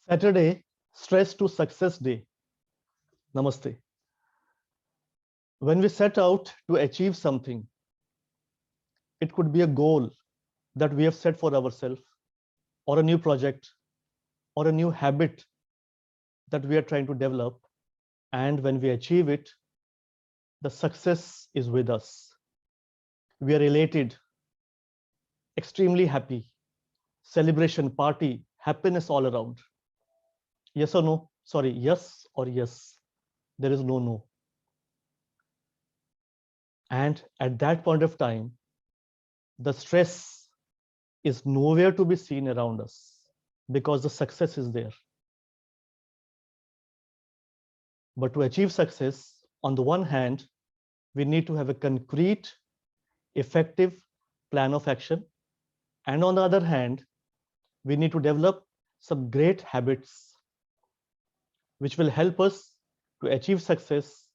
Saturday, stress to success day. Namaste. When we set out to achieve something, it could be a goal that we have set for ourselves, or a new project, or a new habit that we are trying to develop. And when we achieve it, the success is with us. We are elated, extremely happy, celebration, party, happiness all around. Yes or no? Sorry, yes or yes. There is no. And at that point of time, the stress is nowhere to be seen around us because the success is there. But to achieve success, on the one hand, we need to have a concrete, effective plan of action. And on the other hand, we need to develop some great habits which will help us to achieve success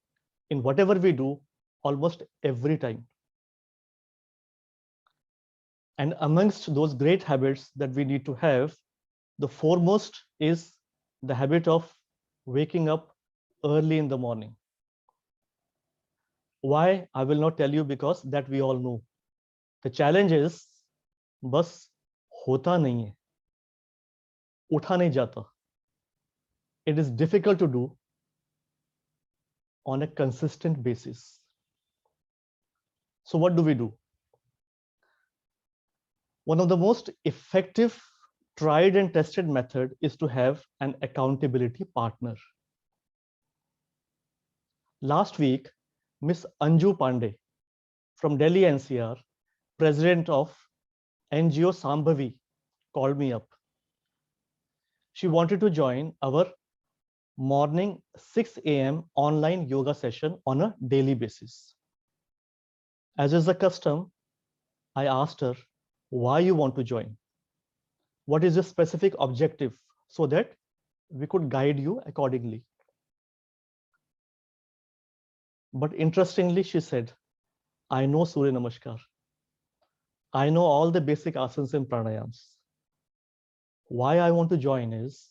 in whatever we do almost every time. And amongst those great habits that we need to have, the foremost is the habit of waking up early in the morning. Why? I will not tell you, because that we all know. The challenge is, बस होता नहीं है, उठा नहीं जाता. It is difficult to do on a consistent basis. So what do we do? One of the most effective, tried and tested method is to have an accountability partner. Last week, Miss Anju Pandey from Delhi NCR, president of NGO Sambhavi, called me up. She wanted to join our morning 6 a.m. online yoga session on a daily basis. As is the custom, I asked her, why you want to join? What is your specific objective, so that we could guide you accordingly? But interestingly, she said, I know Surya Namaskar. I know all the basic asanas and pranayams. Why I want to join is,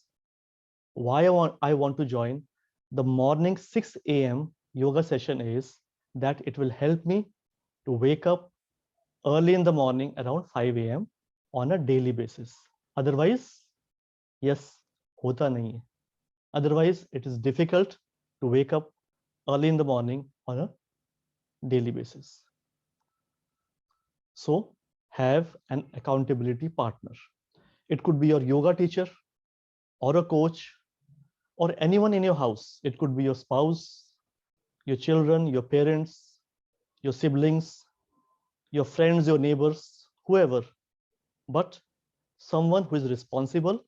why I want to join the morning 6 a.m. yoga session is that it will help me to wake up early in the morning around 5 a.m. on a daily basis. Otherwise, yes, hota nahi hai. Otherwise, it is difficult to wake up early in the morning on a daily basis. So have an accountability partner. It could be your yoga teacher or a coach or anyone in your house. It could be your spouse, your children, your parents, your siblings, your friends, your neighbors, whoever, but someone who is responsible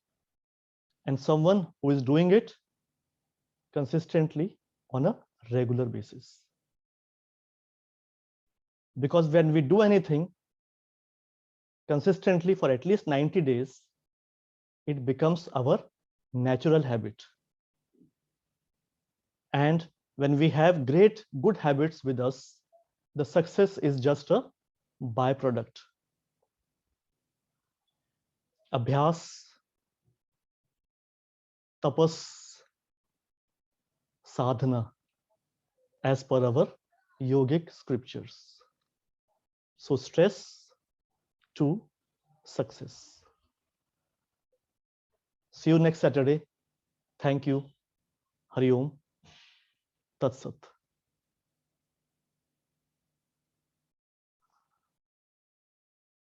and someone who is doing it consistently on a regular basis. Because when we do anything consistently for at least 90 days, it becomes our natural habit. And when we have great, good habits with us, the success is just a byproduct. Abhyas, tapas, sadhana, as per our yogic scriptures. So stress to success. See you next Saturday. Thank you. Hari Om. Tat Sat.